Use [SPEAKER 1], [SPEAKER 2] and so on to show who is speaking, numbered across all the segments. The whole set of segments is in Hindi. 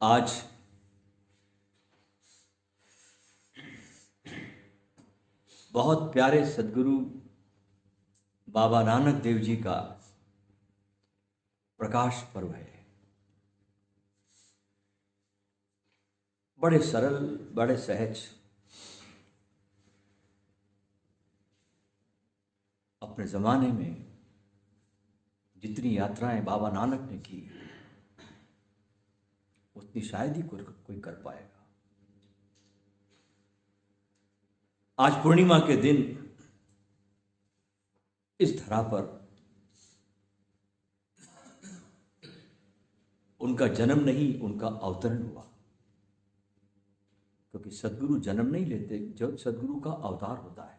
[SPEAKER 1] आज बहुत प्यारे सदगुरु बाबा नानक देव जी का प्रकाश पर्व है। बड़े सरल, बड़े सहज, अपने ज़माने में जितनी यात्राएं बाबा नानक ने की उतनी शायद ही कोई कर पाएगा। आज पूर्णिमा के दिन इस धरा पर उनका जन्म नहीं, उनका अवतरण हुआ। क्योंकि सदगुरु जन्म नहीं लेते, जो सदगुरु का अवतार होता है।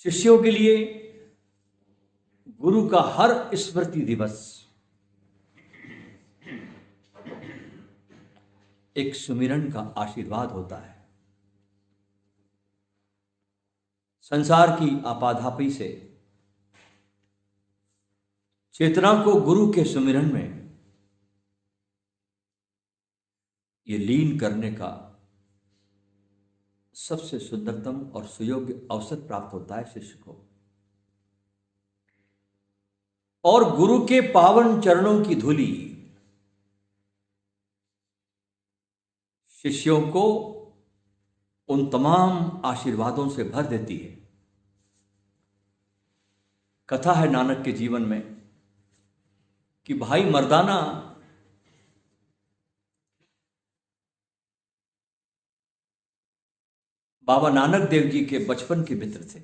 [SPEAKER 1] शिष्यों के लिए गुरु का हर स्मृति दिवस एक सुमिरन का आशीर्वाद होता है। संसार की आपाधापी से चेतना को गुरु के सुमिरन में ये लीन करने का सबसे सुंदरतम और सुयोग्य अवसर प्राप्त होता है शिष्य को। और गुरु के पावन चरणों की धूलि शिष्यों को उन तमाम आशीर्वादों से भर देती है। कथा है नानक के जीवन में कि भाई मर्दाना बाबा नानक देव जी के बचपन के मित्र थे।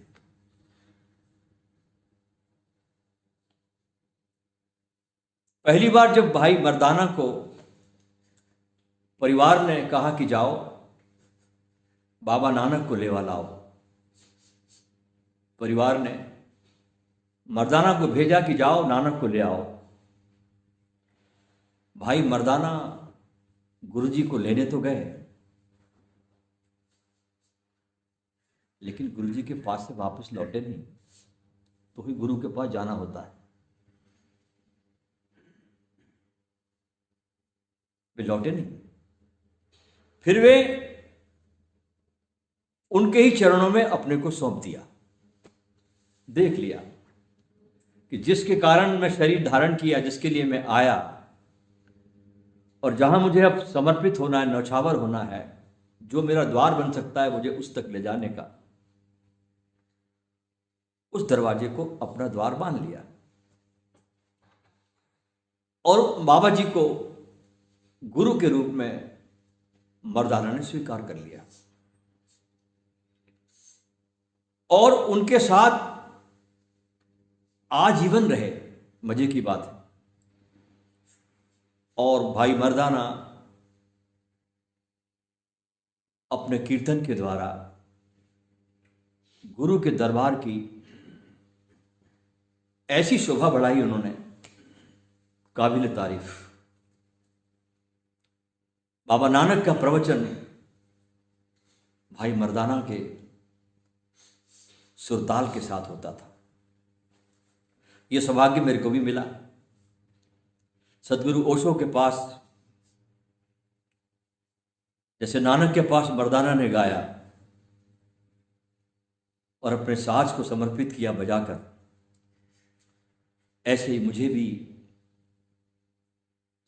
[SPEAKER 1] पहली बार जब भाई मर्दाना को परिवार ने कहा कि जाओ बाबा नानक को लेवा लाओ, परिवार ने मर्दाना को भेजा कि जाओ नानक को ले आओ। भाई मर्दाना गुरुजी को लेने तो गए, लेकिन गुरुजी के पास से वापस लौटे नहीं। तो ही गुरु के पास जाना होता है। वे लौटे नहीं। फिर वे उनके ही चरणों में अपने को सौंप दिया। देख लिया कि जिसके कारण मैं शरीर धारण किया, जिसके लिए मैं आया, और जहां मुझे अब समर्पित होना है, नौछावर होना है, जो मेरा द्वार बन सकता है मुझे उस तक ले जाने का, उस दरवाजे को अपना द्वार मान लिया। और बाबा जी को गुरु के रूप में मर्दाना ने स्वीकार कर लिया और उनके साथ आजीवन रहे। मजे की बात है। और भाई मर्दाना अपने कीर्तन के द्वारा गुरु के दरबार की ऐसी शोभा बढ़ाई उन्होंने, काबिल तारीफ। बाबा नानक का प्रवचन भाई मर्दाना के सुरताल के साथ होता था। यह सौभाग्य मेरे को भी मिला। सदगुरु ओशो के पास जैसे नानक के पास मर्दाना ने गाया और अपने साज को समर्पित किया बजाकर, ऐसे ही मुझे भी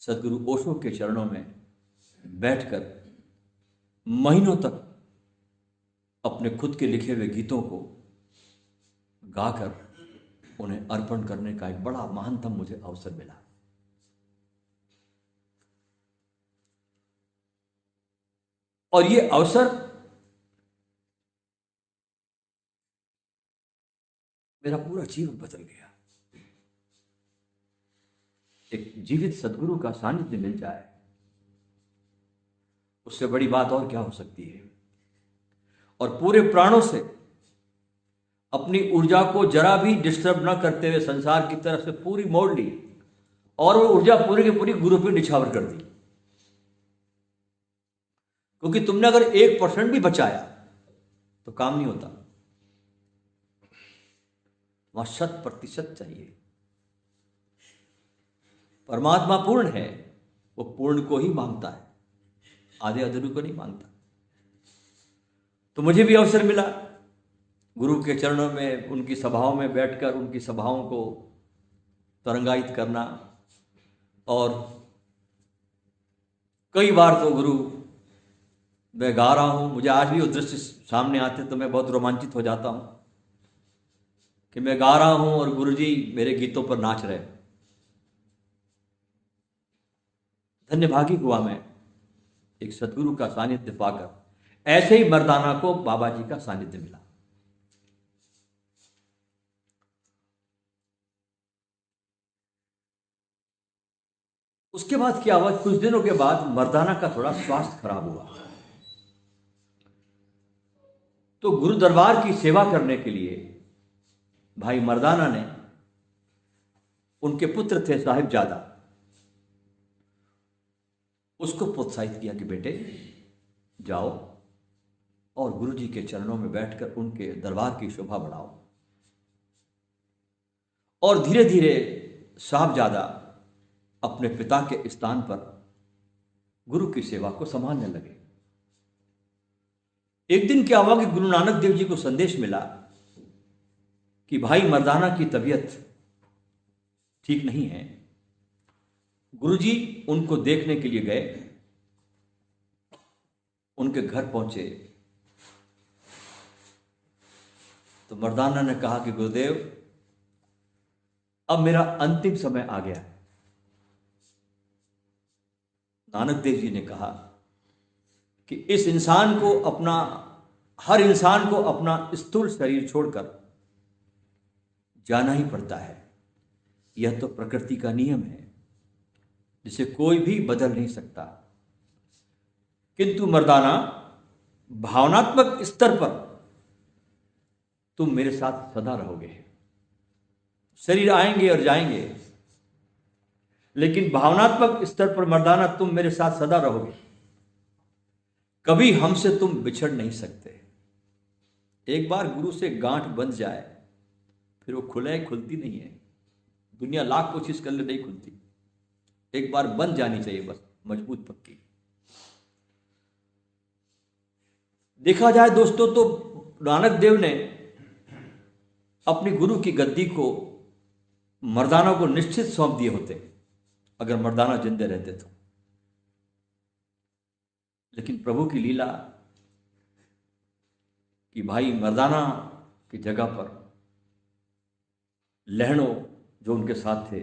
[SPEAKER 1] सदगुरु ओशो के चरणों में बैठकर महीनों तक अपने खुद के लिखे हुए गीतों को गाकर उन्हें अर्पण करने का एक बड़ा महानतम मुझे अवसर मिला। और ये अवसर मेरा पूरा जीवन बदल गया। एक जीवित सदगुरु का सानिध्य मिल जाए, उससे बड़ी बात और क्या हो सकती है। और पूरे प्राणों से अपनी ऊर्जा को जरा भी डिस्टर्ब न करते हुए संसार की तरफ से पूरी मोड़ ली और वो ऊर्जा पूरी की पूरी गुरु पे निछावर कर दी। क्योंकि तुमने अगर 1% भी बचाया तो काम नहीं होता, वहां 100% चाहिए। परमात्मा पूर्ण है, वो पूर्ण को ही मांगता है, आधे अधूरे को नहीं मांगता। तो मुझे भी अवसर मिला गुरु के चरणों में, उनकी सभाओं में बैठकर उनकी सभाओं को तरंगायित करना। और कई बार तो गुरु मैं गा रहा हूँ, मुझे आज भी वो दृश्य सामने आते तो मैं बहुत रोमांचित हो जाता हूँ कि मैं गा रहा हूँ और गुरुजी मेरे गीतों पर नाच रहे। धन्यभागी हुआ मैं एक सदगुरु का सानिध्य पाकर। ऐसे ही मर्दाना को बाबा जी का सानिध्य मिला। उसके बाद क्या हुआ, कुछ दिनों के बाद मर्दाना का थोड़ा स्वास्थ्य खराब हुआ। तो गुरु दरबार की सेवा करने के लिए भाई मर्दाना ने, उनके पुत्र थे साहिबजादा, उसको प्रोत्साहित किया कि बेटे जाओ और गुरु जी के चरणों में बैठकर उनके दरबार की शोभा बढ़ाओ। और धीरे धीरे साहिबजादा अपने पिता के स्थान पर गुरु की सेवा को संभालने लगे। एक दिन क्या हुआ कि गुरु नानक देव जी को संदेश मिला कि भाई मर्दाना की तबीयत ठीक नहीं है। गुरुजी उनको देखने के लिए गए, उनके घर पहुंचे तो मर्दाना ने कहा कि गुरुदेव अब मेरा अंतिम समय आ गया है। नानक देव जी ने कहा कि इस इंसान को अपना, हर इंसान को अपना स्थूल शरीर छोड़कर जाना ही पड़ता है। यह तो प्रकृति का नियम है जिसे कोई भी बदल नहीं सकता। किंतु मर्दाना, भावनात्मक स्तर पर तुम मेरे साथ सदा रहोगे। शरीर आएंगे और जाएंगे, लेकिन भावनात्मक स्तर पर मर्दाना तुम मेरे साथ सदा रहोगे। कभी हमसे तुम बिछड़ नहीं सकते। एक बार गुरु से गांठ बंध जाए फिर वो खुलती नहीं है। दुनिया लाख कोशिश कर ले नहीं खुलती, एक बार बंध जानी चाहिए बस, मजबूत पक्की। देखा जाए दोस्तों तो नानक देव ने अपनी गुरु की गद्दी को मर्दाना को निश्चित सौंप दिए होते अगर मर्दाना जिंदे रहते तो। लेकिन प्रभु की लीला कि भाई मर्दाना की जगह पर लहणों जो उनके साथ थे,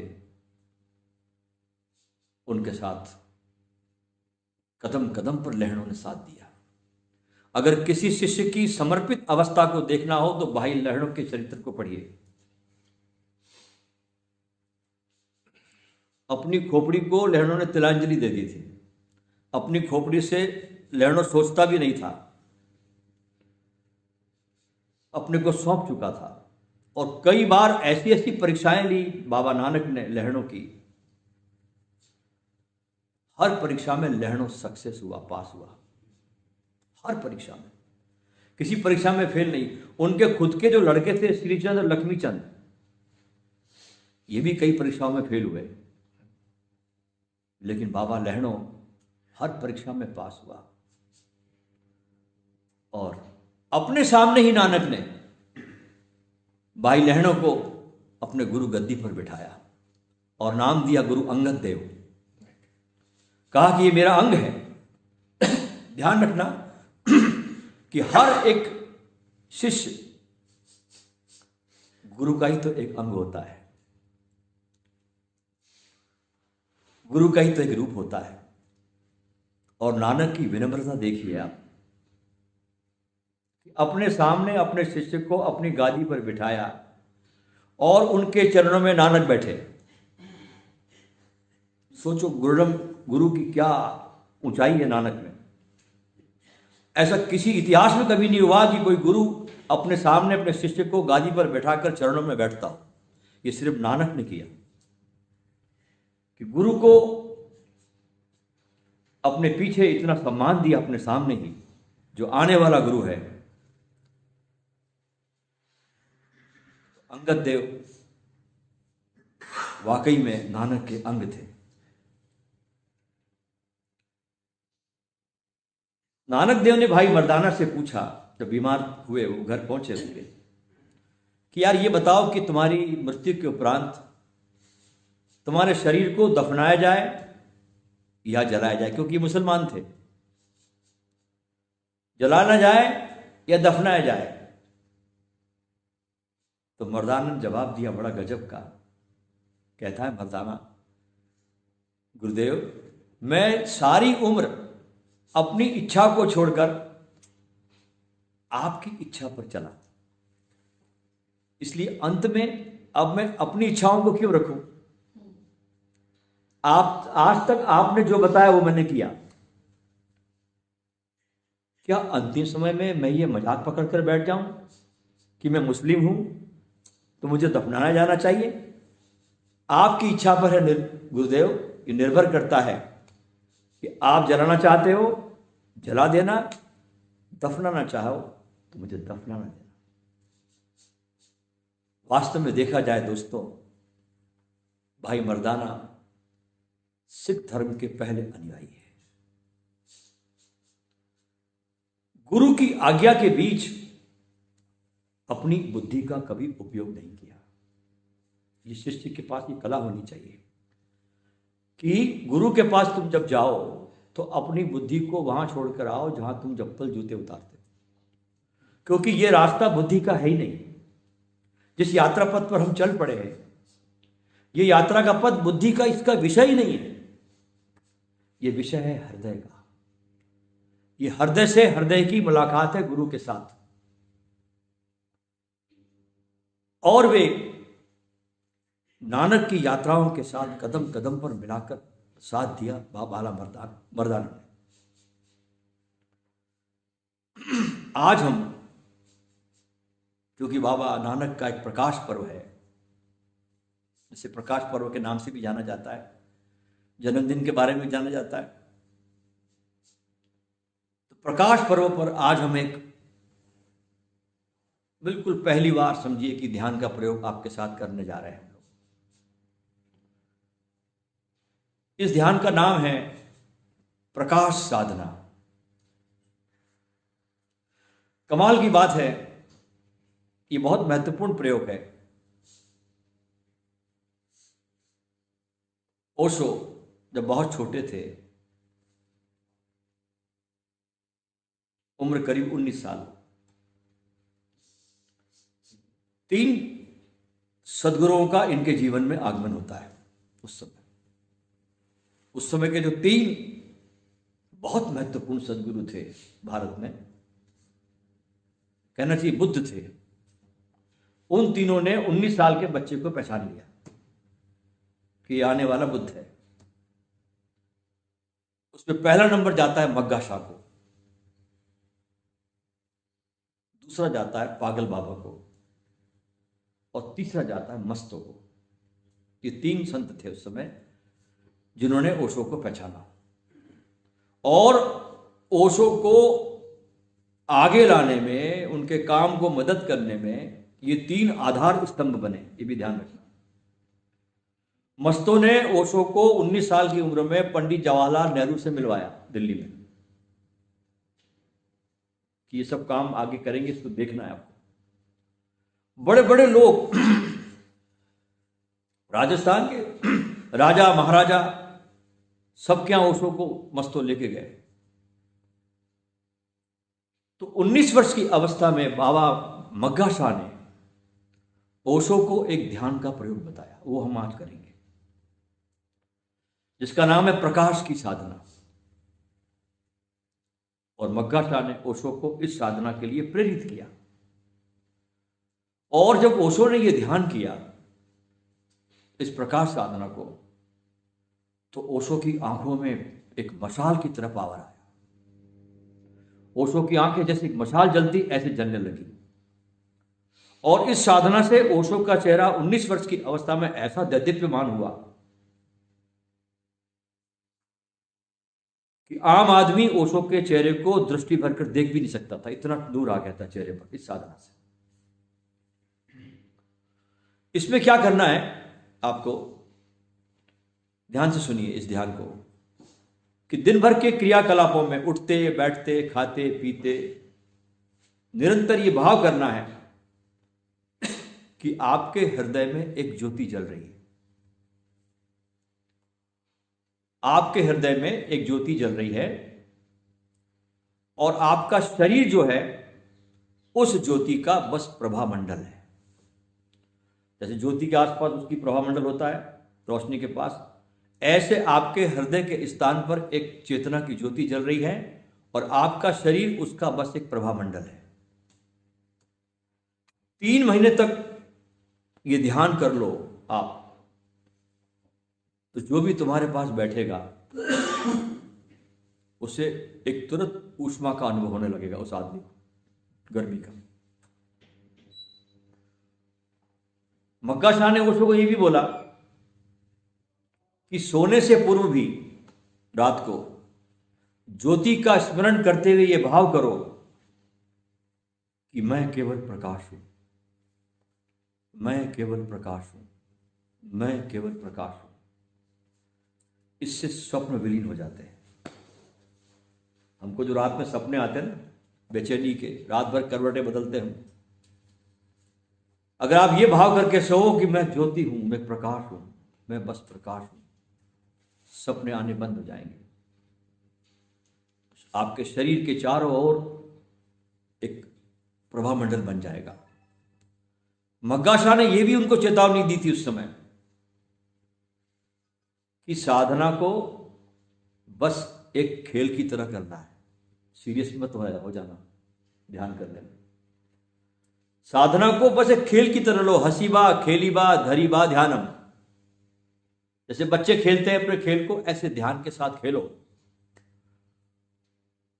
[SPEAKER 1] उनके साथ कदम कदम पर लहणों ने साथ दिया। अगर किसी शिष्य की समर्पित अवस्था को देखना हो तो भाई लहणों के चरित्र को पढ़िए। अपनी खोपड़ी को लहणों ने तिलांजलि दे दी थी। अपनी खोपड़ी से लहणों सोचता भी नहीं था, अपने को सौंप चुका था। और कई बार ऐसी ऐसी परीक्षाएं ली बाबा नानक ने लहणों की। हर परीक्षा में लहणों सक्सेस हुआ, पास हुआ। हर परीक्षा में, किसी परीक्षा में फेल नहीं। उनके खुद के जो लड़के थे श्रीचंद और लक्ष्मीचंद, ये भी कई परीक्षाओं में फेल हुए, लेकिन बाबा लहणों हर परीक्षा में पास हुआ। और अपने सामने ही नानक ने भाई लहणों को अपने गुरु गद्दी पर बिठाया और नाम दिया गुरु अंगद देव। कहा कि ये मेरा अंग है। ध्यान रखना कि हर एक शिष्य गुरु का ही तो एक अंग होता है, गुरु का ही तो एक रूप होता है। और नानक की विनम्रता देखिए आप, अपने सामने अपने शिष्य को अपनी गादी पर बिठाया और उनके चरणों में नानक बैठे। सोचो गुरु की क्या ऊंचाई है नानक में। ऐसा किसी इतिहास में कभी नहीं हुआ कि कोई गुरु अपने सामने अपने शिष्य को गादी पर बैठाकर चरणों में बैठता हो। ये सिर्फ नानक ने किया कि गुरु को अपने पीछे इतना सम्मान दिया, अपने सामने ही जो आने वाला गुरु है। अंगद देव वाकई में नानक के अंग थे। नानक देव ने भाई मर्दाना से पूछा, जब बीमार हुए, वो घर पहुंचे उसके, कि यार ये बताओ कि तुम्हारी मृत्यु के उपरांत तुम्हारे शरीर को दफनाया जाए या जलाया जाए, क्योंकि मुसलमान थे, जलाना जाए या दफनाया जाए। तो मर्दाना ने जवाब दिया बड़ा गजब का। कहता है मर्दाना, गुरुदेव मैं सारी उम्र अपनी इच्छा को छोड़कर आपकी इच्छा पर चला, इसलिए अंत में अब मैं अपनी इच्छाओं को क्यों रखूं? आप आज तक आपने जो बताया वो मैंने किया। क्या अंतिम समय में मैं ये मजाक पकड़ कर बैठ जाऊं कि मैं मुस्लिम हूं तो मुझे दफनाया जाना चाहिए? आपकी इच्छा पर है गुरुदेव, ये निर्भर करता है कि आप जलाना चाहते हो जला देना, दफनाना चाहो तो मुझे दफनाना देना। वास्तव में देखा जाए दोस्तों, भाई मर्दाना सिख धर्म के पहले अनुयायी है। गुरु की आज्ञा के बीच अपनी बुद्धि का कभी उपयोग नहीं किया। ये शिष्य के पास ये कला होनी चाहिए कि गुरु के पास तुम जब जाओ तो अपनी बुद्धि को वहां छोड़कर आओ जहां तुम चप्पल जूते उतारते हो, क्योंकि ये रास्ता बुद्धि का है ही नहीं। जिस यात्रा पथ पर हम चल पड़े हैं, ये यात्रा का पथ बुद्धि का, इसका विषय ही नहीं है। ये विषय है हृदय का। ये हृदय से हृदय की मुलाकात है गुरु के साथ। और वे नानक की यात्राओं के साथ कदम कदम पर मिलाकर साथ दिया बाला मर्दाना ने। आज हम, क्योंकि बाबा नानक का एक प्रकाश पर्व है, इसे प्रकाश पर्व के नाम से भी जाना जाता है, जन्मदिन के बारे में जाना जाता है, तो प्रकाश पर्व पर आज हम एक बिल्कुल पहली बार समझिए कि ध्यान का प्रयोग आपके साथ करने जा रहे हैं हम लोग। इस ध्यान का नाम है प्रकाश साधना। कमाल की बात है, ये बहुत महत्वपूर्ण प्रयोग है। ओशो जब बहुत छोटे थे, उम्र करीब 19 साल, 3 सद्गुरुओं का इनके जीवन में आगमन होता है। उस समय के जो 3 बहुत महत्वपूर्ण सद्गुरु थे भारत में, कहना चाहिए बुद्ध थे, उन तीनों ने 19 साल के बच्चे को पहचान लिया कि आने वाला बुद्ध है। उसमें पहला नंबर जाता है मग्गा शाह को, दूसरा जाता है पागल बाबा को, और तीसरा जाता है मस्तो को। ये 3 संत थे उस समय जिन्होंने ओशो को पहचाना और ओशो को आगे लाने में, उनके काम को मदद करने में ये 3 आधार स्तंभ बने। ये भी ध्यान रखना। मस्तो ने ओशो को 19 साल की उम्र में पंडित जवाहरलाल नेहरू से मिलवाया दिल्ली में कि ये सब काम आगे करेंगे, इसको देखना है आपको। बड़े बड़े लोग, राजस्थान के राजा महाराजा, सब क्या ओशो को मस्तो लेके गए। तो 19 वर्ष की अवस्था में बाबा मग्गा शाह ने ओशो को एक ध्यान का प्रयोग बताया, वो हम आज करेंगे, जिसका नाम है प्रकाश की साधना। और मग्गा शाह ने ओशो को इस साधना के लिए प्रेरित किया। और जब ओशो ने यह ध्यान किया, इस प्रकाश साधना को, तो ओशो की आंखों में एक मशाल की तरफ पावर आया। ओशो की आंखें जैसे एक मशाल जलती ऐसे जलने लगी। और इस साधना से ओशो का चेहरा 19 वर्ष की अवस्था में ऐसा दैदीप्यमान हुआ कि आम आदमी ओशो के चेहरे को दृष्टि भरकर देख भी नहीं सकता था, इतना दूर आ गया था चेहरे पर इस साधना से। इसमें क्या करना है आपको, ध्यान से सुनिए इस ध्यान को, कि दिन भर के क्रियाकलापों में उठते बैठते खाते पीते निरंतर ये भाव करना है कि आपके हृदय में एक ज्योति जल रही है। आपके हृदय में एक ज्योति जल रही है और आपका शरीर जो है उस ज्योति का बस प्रभामंडल है। जैसे ज्योति के आसपास उसकी प्रभामंडल होता है रोशनी के पास, ऐसे आपके हृदय के स्थान पर एक चेतना की ज्योति जल रही है और आपका शरीर उसका बस एक प्रभामंडल है। 3 महीने तक ये ध्यान कर लो आप, तो जो भी तुम्हारे पास बैठेगा उसे एक तुरंत ऊष्मा का अनुभव होने लगेगा, उस आदमी को गर्मी का। मक्का शाह ने ओशो को यह भी बोला कि सोने से पूर्व भी रात को ज्योति का स्मरण करते हुए यह भाव करो कि मैं केवल प्रकाश हूं, मैं केवल प्रकाश हूं, मैं केवल प्रकाश हूं। इससे स्वप्न विलीन हो जाते हैं। हमको जो रात में सपने आते हैं ना बेचैनी के, रात भर करवटें बदलते हैं, अगर आप ये भाव करके सोओ कि मैं ज्योति हूं, मैं प्रकाश हूं, मैं बस प्रकाश हूं, सपने आने बंद हो जाएंगे। आपके शरीर के चारों ओर एक प्रभामंडल बन जाएगा। मग्गा शाह ने यह भी उनको चेतावनी दी थी उस समय कि साधना को बस एक खेल की तरह करना है, सीरियस मत हो जाना ध्यान करने में। साधना को बस एक खेल की तरह लो, हसीबा खेलीबा धरीबा ध्यानम। जैसे बच्चे खेलते हैं अपने खेल को, ऐसे ध्यान के साथ खेलो।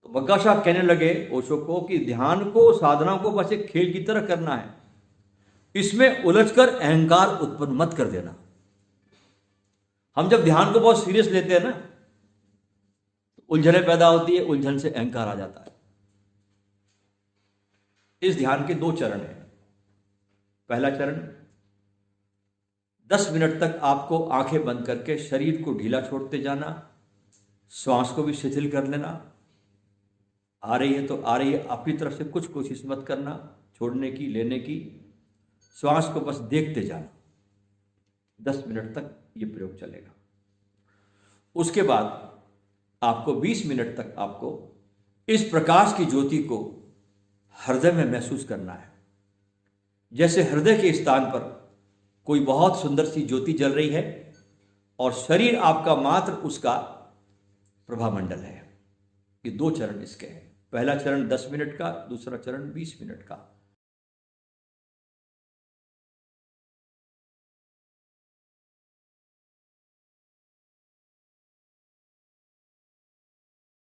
[SPEAKER 1] तो मग्गा शाह कहने लगे ओशो को कि ध्यान को, साधना को बस एक खेल की तरह करना है, इसमें उलझकर अहंकार उत्पन्न मत कर देना। हम जब ध्यान को बहुत सीरियस लेते हैं ना, तो उलझनें पैदा होती है, उलझन से अहंकार आ जाता है। इस ध्यान के 2 चरण हैं। पहला चरण 10 मिनट तक आपको आंखें बंद करके शरीर को ढीला छोड़ते जाना, श्वास को भी शिथिल कर लेना। आ रही है तो आ रही है, अपनी तरफ से कुछ कोशिश मत करना छोड़ने की, लेने की। श्वास को बस देखते जाना। 10 मिनट तक ये प्रयोग चलेगा। उसके बाद आपको 20 मिनट तक आपको इस प्रकाश की ज्योति को हृदय में महसूस करना है। जैसे हृदय के स्थान पर कोई बहुत सुंदर सी ज्योति जल रही है और शरीर आपका मात्र उसका प्रभामंडल है। ये 2 चरण इसके हैं। पहला चरण 10 मिनट का, दूसरा चरण 20 मिनट का।